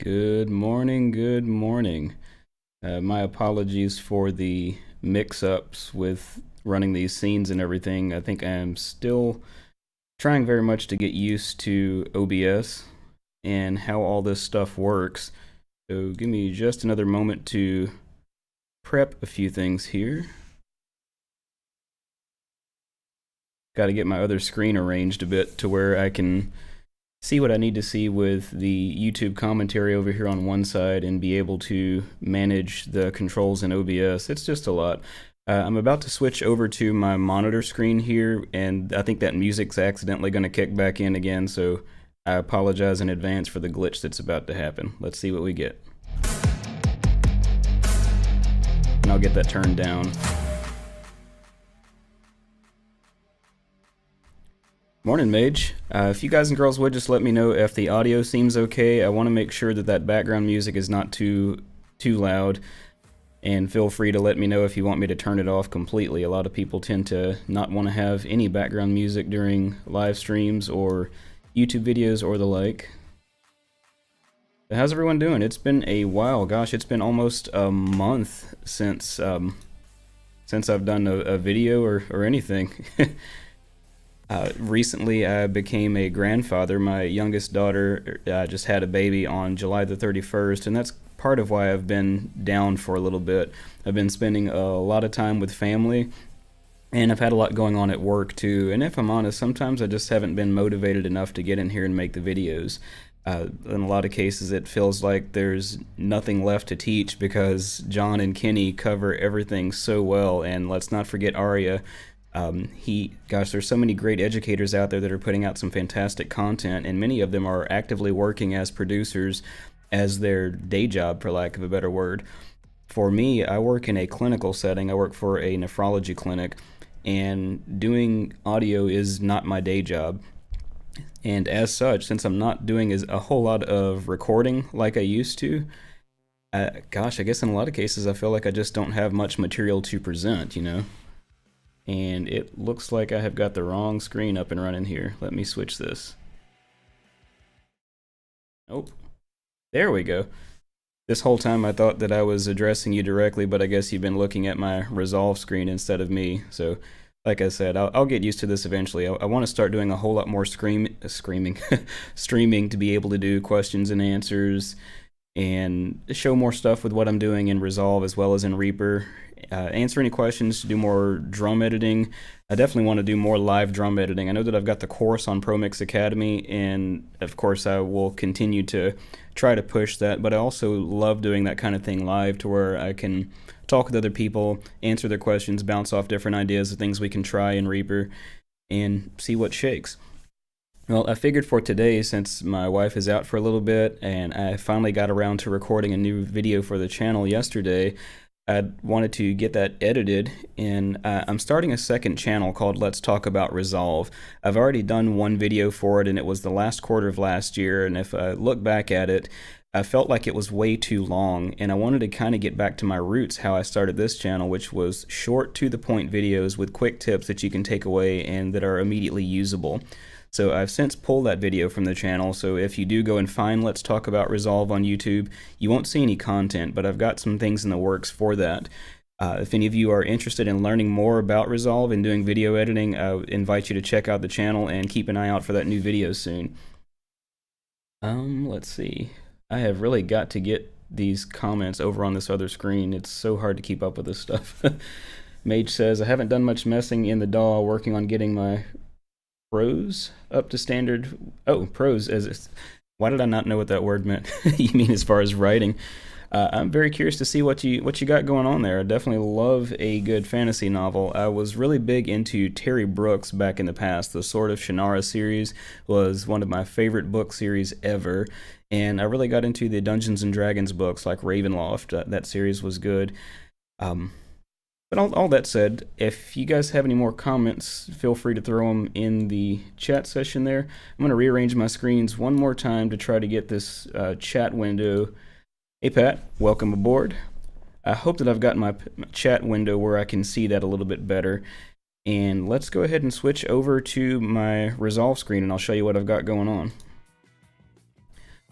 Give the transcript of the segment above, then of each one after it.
Good morning, good morning. My apologies for the mix-ups with running these scenes and everything. I think I'm still trying very much to get used to OBS and how all this stuff works. So give me just another moment to prep a few things here. Got to get my other screen arranged a bit to where I can see what I need to see with the YouTube commentary over here on one side and be able to manage the controls in OBS. It's just a lot. I'm about to switch over to my monitor screen here, and I think that music's accidentally going to kick back in again, so I apologize in advance for the glitch that's about to happen. Let's see what we get. And I'll get that turned down. Morning, Mage. If you guys and girls would just let me know if the audio seems okay. I want to make sure that that background music is not too loud, and feel free to let me know if you want me to turn it off completely. A lot of people tend to not want to have any background music during live streams or YouTube videos or the like. But how's everyone doing? It's been a while. Gosh, it's been almost a month since I've done a video or anything. Recently, I became a grandfather. My youngest daughter just had a baby on July the 31st, and that's part of why I've been down for a little bit. I've been spending a lot of time with family, and I've had a lot going on at work too. And if I'm honest, sometimes I just haven't been motivated enough to get in here and make the videos. In a lot of cases, it feels like there's nothing left to teach because John and Kenny cover everything so well, and let's not forget Arya. Gosh, there's so many great educators out there that are putting out some fantastic content, and many of them are actively working as producers as their day job, for lack of a better word. For me, I work in a clinical setting. I work for a nephrology clinic, and doing audio is not my day job. And as such, since I'm not doing a whole lot of recording like I used to, gosh, I guess in a lot of cases I feel like I just don't have much material to present, you know? And it looks like I have got the wrong screen up and running here. Let me switch this. Nope. There we go. This whole time I thought that I was addressing you directly, but I guess you've been looking at my resolve screen instead of me. So, like I said, I'll get used to this eventually. I want to start doing a whole lot more streaming to be able to do questions and answers and show more stuff with what I'm doing in Resolve as well as in Reaper. Answer any questions, do more drum editing. I definitely want to do more live drum editing. I know that I've got the course on ProMix Academy, and of course I will continue to try to push that, but I also love doing that kind of thing live to where I can talk with other people, answer their questions, bounce off different ideas of things we can try in Reaper, and see what shakes. Well, I figured for today, since my wife is out for a little bit, and I finally got around to recording a new video for the channel yesterday, I wanted to get that edited, and I'm starting a second channel called Let's Talk About Resolve. I've already done one video for it, and it was the last quarter of last year, and if I look back at it, I felt like it was way too long, and I wanted to kind of get back to my roots, how I started this channel, which was short, to-the-point videos with quick tips that you can take away and that are immediately usable. So I've since pulled that video from the channel, so if you do go and find Let's Talk About Resolve on YouTube, you won't see any content, but I've got some things in the works for that. If any of you are interested in learning more about Resolve and doing video editing, I invite you to check out the channel and keep an eye out for that new video soon. Let's see. I have really got to get these comments over on this other screen. It's so hard to keep up with this stuff. Mage says, I haven't done much messing in the DAW, working on getting my prose up to standard. Oh, prose. Why did I not know what that word meant? You mean as far as writing? I'm very curious to see what you got going on there. I definitely love a good fantasy novel. I was really big into Terry Brooks back in the past. The Sword of Shannara series was one of my favorite book series ever, and I really got into the Dungeons and Dragons books like Ravenloft. That series was good. But all that said, if you guys have any more comments, feel free to throw them in the chat session there. I'm going to rearrange my screens one more time to try to get this chat window. Hey Pat, welcome aboard. I hope that I've got my chat window where I can see that a little bit better. And let's go ahead and switch over to my Resolve screen and I'll show you what I've got going on.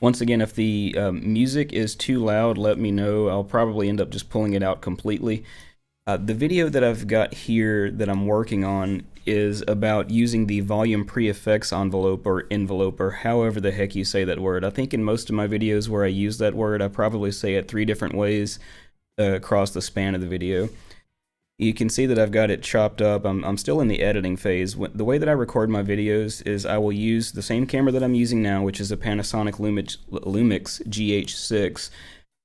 Once again, if the music is too loud, let me know. I'll probably end up just pulling it out completely. The video that I've got here that I'm working on is about using the volume pre-effects envelope or envelope, or however the heck you say that word. I think in most of my videos where I use that word, I probably say it 3 different ways across the span of the video. You can see that I've got it chopped up. I'm still in the editing phase. The way that I record my videos is I will use the same camera that I'm using now, which is a Panasonic Lumix GH6.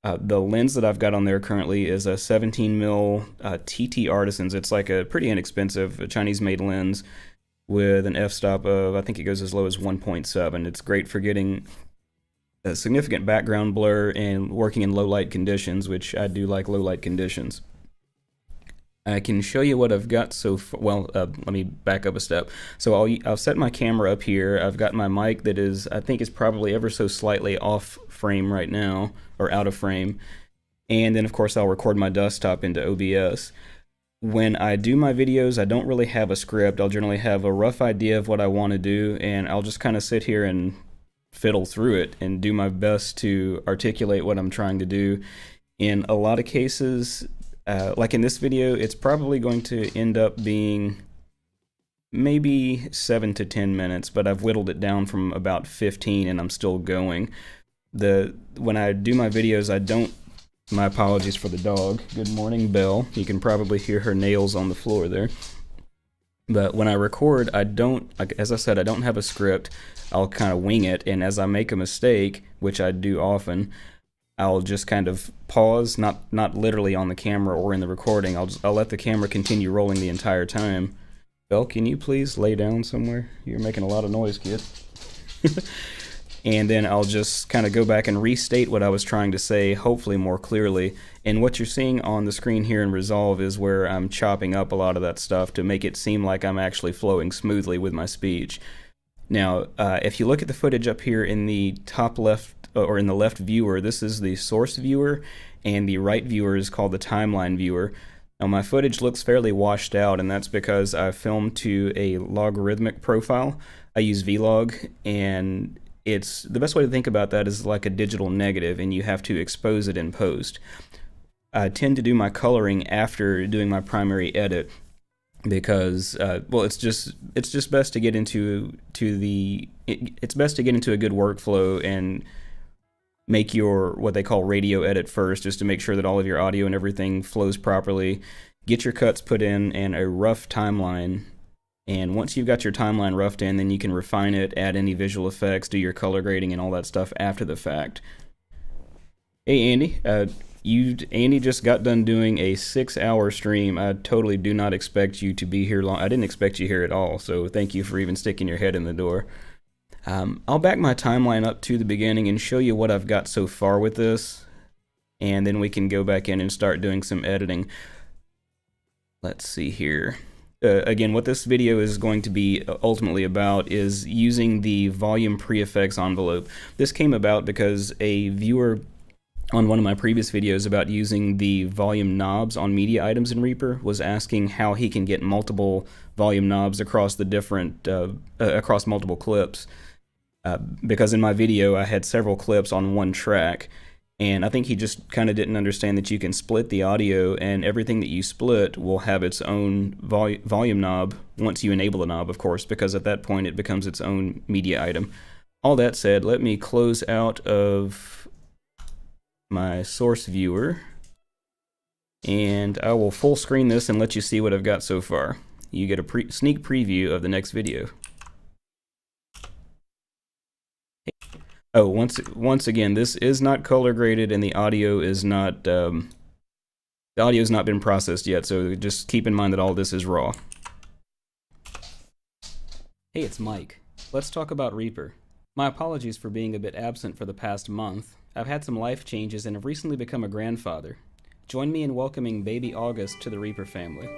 The lens that I've got on there currently is a 17mm TT Artisans. It's like a pretty inexpensive Chinese-made lens with an f-stop of, I think it goes as low as 1.7. It's great for getting a significant background blur and working in low-light conditions, which I do like low-light conditions. I can show you what I've got so far. Well, let me back up a step. So I'll set my camera up here. I've got my mic that is, I think is probably ever so slightly off frame right now, or out of frame. And then of course I'll record my desktop into OBS. When I do my videos, I don't really have a script. I'll generally have a rough idea of what I want to do, and I'll just kind of sit here and fiddle through it and do my best to articulate what I'm trying to do. In a lot of cases, like in this video, it's probably going to end up being maybe 7 to 10 minutes, but I've whittled it down from about 15 and I'm still going. When I do my videos, I don't, my apologies for the dog. Good morning, Belle. You can probably hear her nails on the floor there. But when I record, I don't, like, as I said, I don't have a script. I'll kind of wing it, and as I make a mistake, which I do often, I'll just kind of pause, not literally on the camera or in the recording. I'll let the camera continue rolling the entire time. Belle, can you please lay down somewhere? You're making a lot of noise, kid. And then I'll just kind of go back and restate what I was trying to say, hopefully more clearly. And what you're seeing on the screen here in Resolve is where I'm chopping up a lot of that stuff to make it seem like I'm actually flowing smoothly with my speech. Now, if you look at the footage up here in the top left, or in the left viewer, this is the source viewer, and the right viewer is called the timeline viewer. Now my footage looks fairly washed out, and that's because I filmed to a logarithmic profile. I use Vlog, and it's the best way to think about that is like a digital negative, and you have to expose it in post. I tend to do my coloring after doing my primary edit because well, it's just best to get into it's best to get into a good workflow and make your what they call radio edit first, just to make sure that all of your audio and everything flows properly. Get your cuts put in and a rough timeline. And once you've got your timeline roughed in, then you can refine it, add any visual effects, do your color grading and all that stuff after the fact. Hey Andy, Andy just got done doing a 6-hour stream. I totally do not expect you to be here long. I didn't expect you here at all, so thank you for even sticking your head in the door. I'll back my timeline up to the beginning and show you what I've got so far with this, and then we can go back in and start doing some editing. Let's see here. Again, what this video is going to be ultimately about is using the volume pre-effects envelope. This came about because a viewer on one of my previous videos about using the volume knobs on media items in Reaper was asking how he can get multiple volume knobs across the different across multiple clips. Because in my video I had several clips on one track, and I think he just kind of didn't understand that you can split the audio, and everything that you split will have its own volume knob once you enable the knob, of course, because at that point it becomes its own media item. All that said, let me close out of my source viewer, and I will full screen this and let you see what I've got so far. You get a sneak preview of the next video. Oh, once again, this is not color graded, and the audio is not been processed yet. So just keep in mind that all this is raw. Hey, it's Mike. Let's talk about Reaper. My apologies for being a bit absent for the past month. I've had some life changes and have recently become a grandfather. Join me in welcoming baby August to the Reaper family.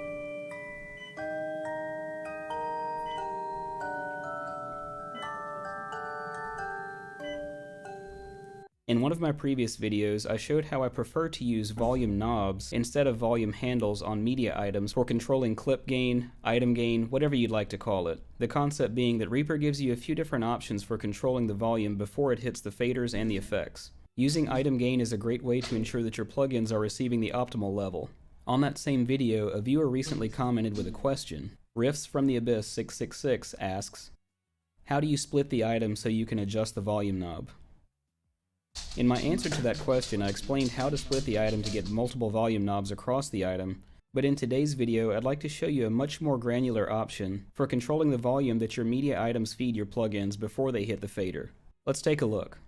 In one of my previous videos, I showed how I prefer to use volume knobs instead of volume handles on media items for controlling clip gain, item gain, whatever you'd like to call it. The concept being that Reaper gives you a few different options for controlling the volume before it hits the faders and the effects. Using item gain is a great way to ensure that your plugins are receiving the optimal level. On that same video, a viewer recently commented with a question. Riffs from the Abyss 666 asks, how do you split the item so you can adjust the volume knob? In my answer to that question, I explained how to split the item to get multiple volume knobs across the item, but in today's video I'd like to show you a much more granular option for controlling the volume that your media items feed your plugins before they hit the fader. Let's take a look.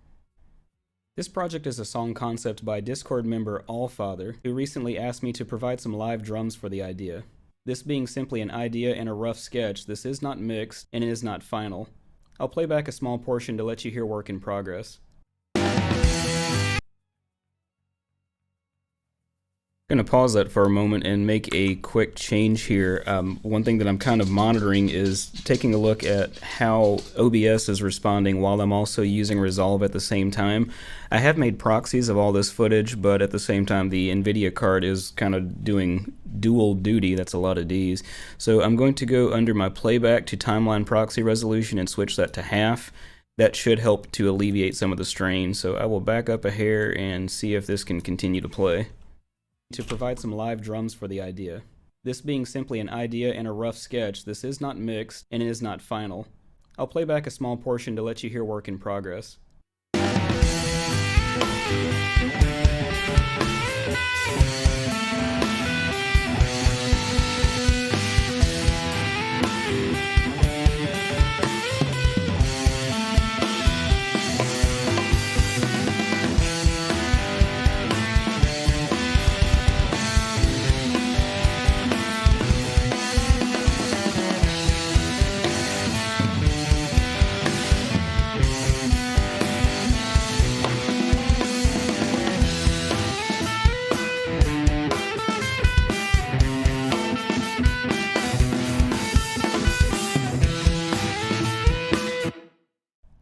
This project is a song concept by Discord member Allfather, who recently asked me to provide some live drums for the idea. This being simply an idea and a rough sketch, this is not mixed and it is not final. I'll play back a small portion to let you hear work in progress. I'm going to pause that for a moment and make a quick change here. One thing that I'm kind of monitoring is taking a look at how OBS is responding while I'm also using Resolve at the same time. I have made proxies of all this footage, but at the same time the NVIDIA card is kind of doing dual duty. That's a lot of D's. So I'm going to go under my playback to timeline proxy resolution and switch that to half. That should help to alleviate some of the strain. So I will back up a hair and see if this can continue to play. To provide some live drums for the idea. This being simply an idea and a rough sketch, this is not mixed and it is not final. I'll play back a small portion to let you hear work in progress.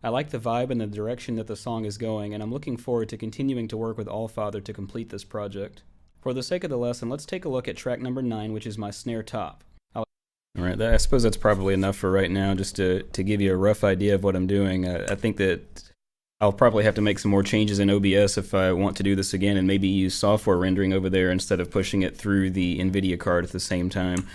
I like the vibe and the direction that the song is going, and I'm looking forward to continuing to work with Allfather to complete this project. For the sake of the lesson, let's take a look at track number 9, which is my snare top. Alright, I suppose that's probably enough for right now, just to give you a rough idea of what I'm doing. I think that I'll probably have to make some more changes in OBS if I want to do this again, and maybe use software rendering over there instead of pushing it through the NVIDIA card at the same time.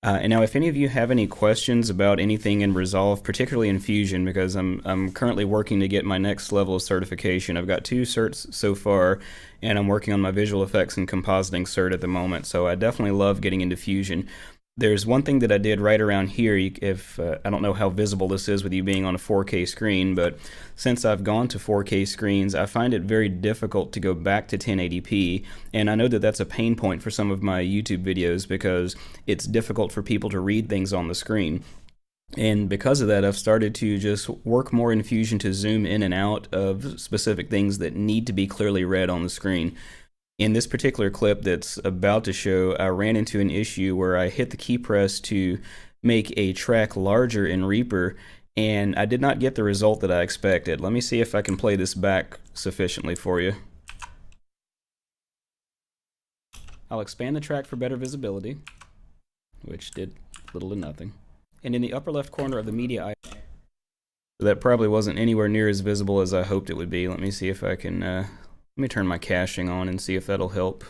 And now if any of you have any questions about anything in Resolve, particularly in Fusion, because I'm currently working to get my next level of certification. I've got 2 certs so far, and I'm working on my visual effects and compositing cert at the moment, so I definitely love getting into Fusion. There's one thing that I did right around here, I don't know how visible this is with you being on a 4K screen, but since I've gone to 4K screens, I find it very difficult to go back to 1080p, and I know that that's a pain point for some of my YouTube videos because it's difficult for people to read things on the screen. And because of that, I've started to just work more in Fusion to zoom in and out of specific things that need to be clearly read on the screen. In this particular clip that's about to show, I ran into an issue where I hit the key press to make a track larger in Reaper, and I did not get the result that I expected. Let me see if I can play this back sufficiently for you. I'll expand the track for better visibility, which did little to nothing. And in the upper left corner of the media item, that probably wasn't anywhere near as visible as I hoped it would be. Let me see if I can let me turn my caching on and see if that'll help.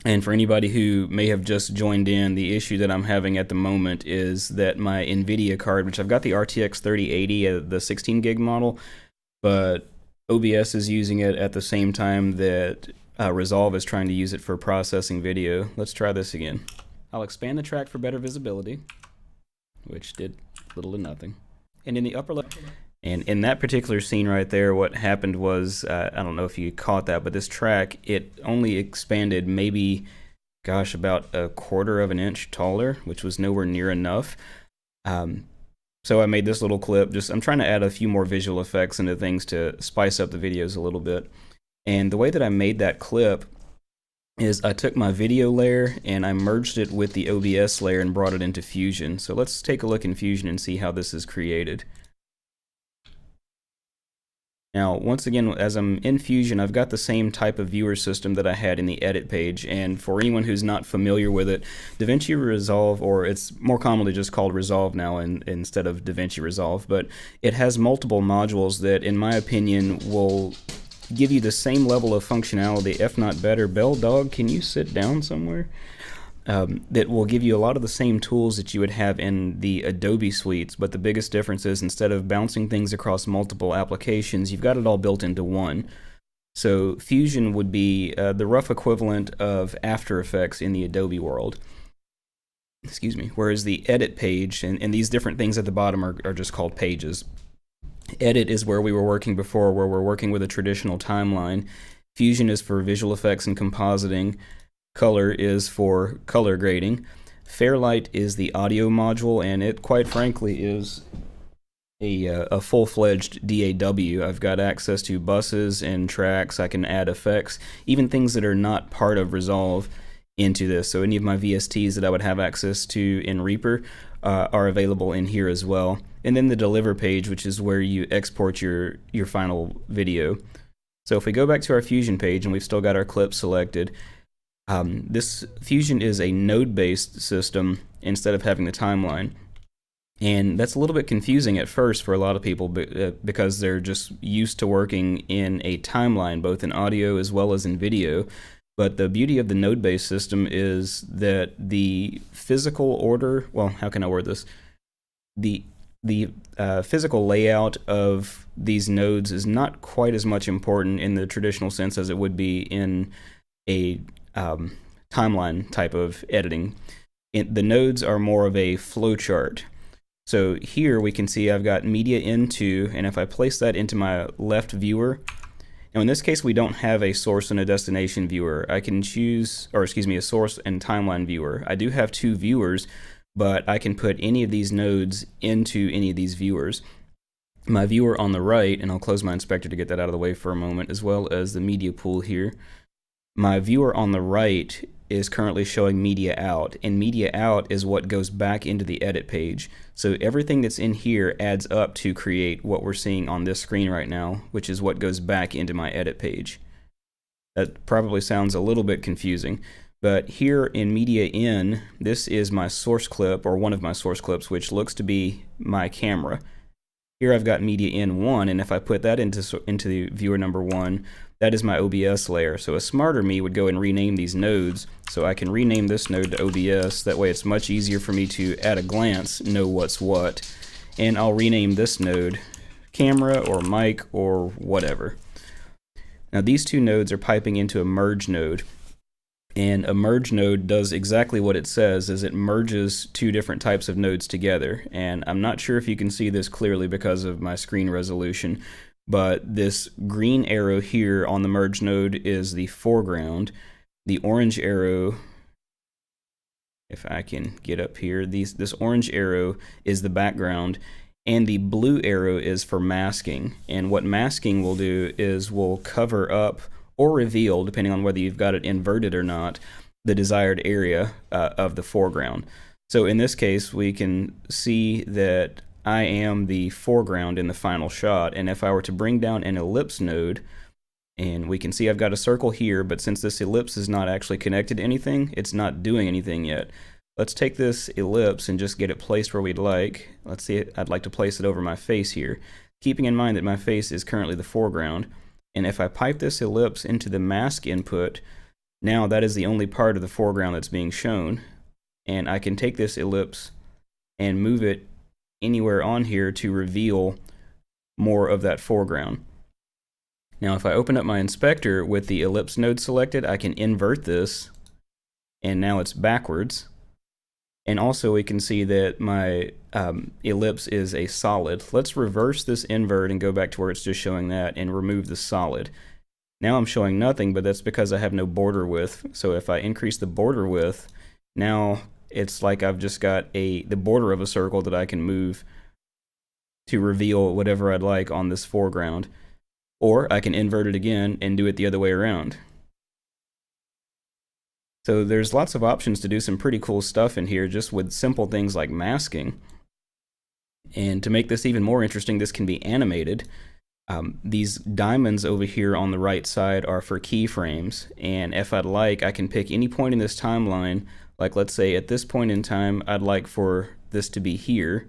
And for anybody who may have just joined in, the issue that I'm having at the moment is that my NVIDIA card, which I've got the RTX 3080, the 16 gig model, but OBS is using it at the same time that Resolve is trying to use it for processing video. Let's try this again. I'll expand the track for better visibility, which did little to nothing. And in the upper left, and in that particular scene right there, what happened was, I don't know if you caught that, but this track, it only expanded maybe, gosh, about 1/4 of an inch taller, which was nowhere near enough. So I made this little clip. I'm trying to add a few more visual effects into things to spice up the videos a little bit. And the way that I made that clip is I took my video layer and I merged it with the OBS layer and brought it into Fusion. So let's take a look in Fusion and see how this is created. Now, once again, as I'm in Fusion, I've got the same type of viewer system that I had in the edit page, and for anyone who's not familiar with it, DaVinci Resolve, or it's more commonly just called Resolve now instead of DaVinci Resolve, but it has multiple modules that, in my opinion, will give you the same level of functionality, if not better. Bell Dog, can you sit down somewhere? That will give you a lot of the same tools that you would have in the Adobe suites, but the biggest difference is instead of bouncing things across multiple applications, you've got it all built into one. So Fusion would be the rough equivalent of After Effects in the Adobe world. Excuse me. Whereas the edit page, and these different things at the bottom are just called pages. Edit is where we were working before, where we're working with a traditional timeline. Fusion is for visual effects and compositing. Color is for color grading. Fairlight is the audio module, and it quite frankly is a full-fledged DAW. I've got access to buses and tracks. I can add effects, even things that are not part of Resolve into this. So any of my VSTs that I would have access to in Reaper are available in here as well. And then the deliver page, which is where you export your final video. So if we go back to our Fusion page and we've still got our clips selected, this Fusion is a node-based system instead of having the timeline. And that's a little bit confusing at first for a lot of people because they're just used to working in a timeline, both in audio as well as in video. But the beauty of the node-based system is that the physical order, well, how can I word this? The physical layout of these nodes is not quite as much important in the traditional sense as it would be in a timeline type of editing. The nodes are more of a flowchart. So here we can see I've got media into, and if I place that into my left viewer, now in this case we don't have a source and a destination viewer. I can choose, or excuse me, a source and timeline viewer. I do have two viewers, but I can put any of these nodes into any of these viewers. My viewer on the right, and I'll close my inspector to get that out of the way for a moment, as well as the media pool here. My viewer on the right is currently showing media out, and media out is what goes back into the edit page. So everything that's in here adds up to create what we're seeing on this screen right now, which is what goes back into my edit page. That probably sounds a little bit confusing, but here in media in, this is my source clip, or one of my source clips, which looks to be my camera. Here I've got media in 1, and if I put that into the viewer number 1, that is my OBS layer. So a smarter me would go and rename these nodes. So I can rename this node to OBS. That way it's much easier for me to, at a glance, know what's what. And I'll rename this node camera or mic or whatever. Now these two nodes are piping into a merge node. And a merge node does exactly what it says, is it merges two different types of nodes together. And I'm not sure if you can see this clearly because of my screen resolution, but this green arrow here on the merge node is the foreground. The orange arrow, if I can get up here, this orange arrow is the background, and the blue arrow is for masking. And what masking will do is will cover up or reveal, depending on whether you've got it inverted or not, the desired area of the foreground. So in this case, we can see that I am the foreground in the final shot, and if I were to bring down an ellipse node, and we can see I've got a circle here, but since this ellipse is not actually connected to anything, it's not doing anything yet. Let's take this ellipse and just get it placed where we'd like. Let's see, I'd like to place it over my face here, keeping in mind that my face is currently the foreground. And if I pipe this ellipse into the mask input, now that is the only part of the foreground that's being shown. And I can take this ellipse and move it anywhere on here to reveal more of that foreground. Now if I open up my inspector with the ellipse node selected, I can invert this, and now it's backwards. And also we can see that my ellipse is a solid. Let's reverse this invert and go back to where it's just showing that and remove the solid. Now I'm showing nothing, but that's because I have no border width. So if I increase the border width, now it's like I've just got the border of a circle that I can move to reveal whatever I'd like on this foreground. Or I can invert it again and do it the other way around. So there's lots of options to do some pretty cool stuff in here just with simple things like masking. And to make this even more interesting, this can be animated. These diamonds over here on the right side are for keyframes, and if I'd like, I can pick any point in this timeline. Like, let's say at this point in time, I'd like for this to be here.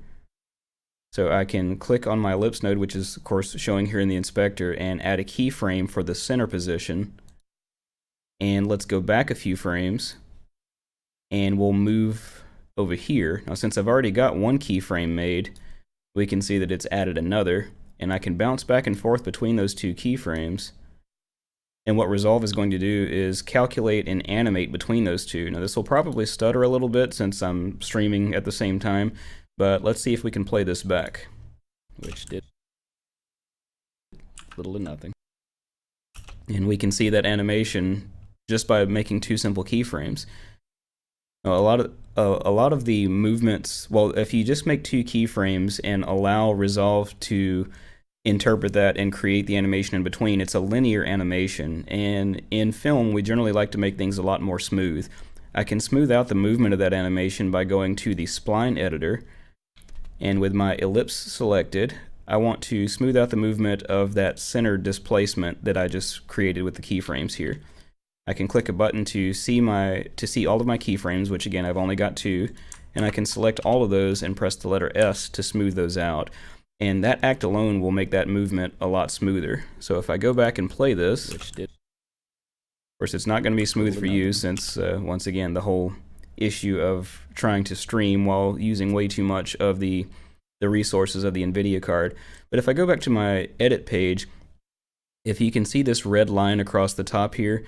So I can click on my ellipse node, which is of course showing here in the inspector, and add a keyframe for the center position. And let's go back a few frames, and we'll move over here. Now, since I've already got one keyframe made, we can see that it's added another, and I can bounce back and forth between those two keyframes. And what Resolve is going to do is calculate and animate between those two. Now, this will probably stutter a little bit since I'm streaming at the same time, but let's see if we can play this back, which did little to nothing. And we can see that animation just by making two simple keyframes. Now, a lot of the movements, well, if you just make two keyframes and allow Resolve to interpret that and create the animation in between, it's a linear animation. And in film, we generally like to make things a lot more smooth. I can smooth out the movement of that animation by going to the spline editor, and with my ellipse selected, I want to smooth out the movement of that center displacement that I just created with the keyframes here. I can click a button to see all of my keyframes, which again I've only got two, and I can select all of those and press the letter S to smooth those out. And that act alone will make that movement a lot smoother. So if I go back and play this, which did, of course it's not going to be smooth for you since once again the whole issue of trying to stream while using way too much of the resources of the NVIDIA card. But if I go back to my edit page, if you can see this red line across the top here,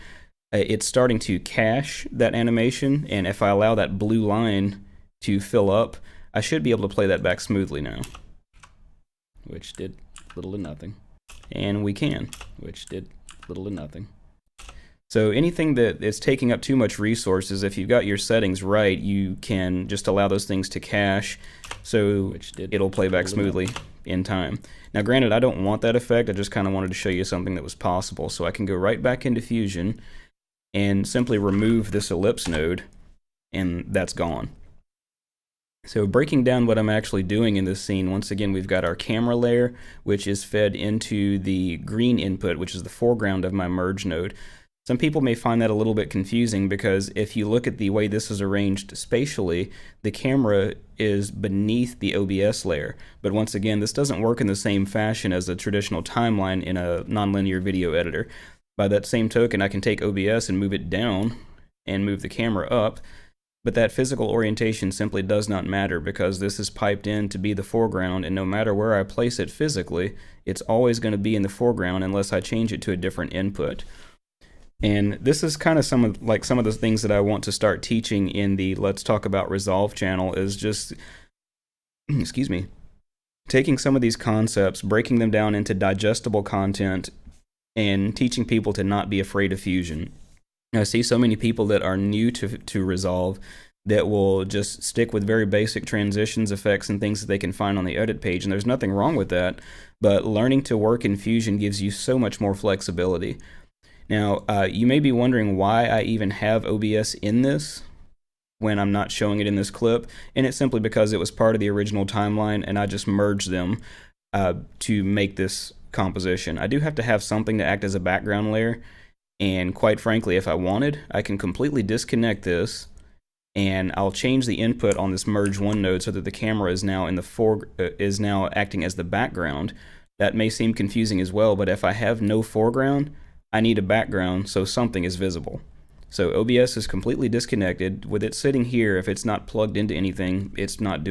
it's starting to cache that animation, and if I allow that blue line to fill up, I should be able to play that back smoothly now, which did little to nothing. And we can, which did little to nothing. So anything that is taking up too much resources, if you've got your settings right, you can just allow those things to cache, so it'll play back smoothly in time. Now granted, I don't want that effect, I just kind of wanted to show you something that was possible. So I can go right back into Fusion and simply remove this ellipse node, and that's gone. So breaking down what I'm actually doing in this scene, once again we've got our camera layer, which is fed into the green input, which is the foreground of my merge node. Some people may find that a little bit confusing because if you look at the way this is arranged spatially, the camera is beneath the OBS layer. But once again, this doesn't work in the same fashion as a traditional timeline in a nonlinear video editor. By that same token, I can take OBS and move it down and move the camera up, but that physical orientation simply does not matter because this is piped in to be the foreground, and no matter where I place it physically, it's always going to be in the foreground unless I change it to a different input. And this is kind of some of the things that I want to start teaching in the Let's Talk About Resolve channel, is just, excuse me, taking some of these concepts, breaking them down into digestible content, and teaching people to not be afraid of Fusion. I see so many people that are new to Resolve that will just stick with very basic transitions, effects, and things that they can find on the edit page, and there's nothing wrong with that, but learning to work in Fusion gives you so much more flexibility. Now, you may be wondering why I even have OBS in this when I'm not showing it in this clip, and it's simply because it was part of the original timeline, and I just merged them to make this composition. I do have to have something to act as a background layer, and quite frankly, if I wanted, I can completely disconnect this, and I'll change the input on this merge one node so that the camera is now in the is now acting as the background. That may seem confusing as well, but if I have no foreground, I need a background so something is visible. So OBS is completely disconnected. With it sitting here, if it's not plugged into anything, it's not doing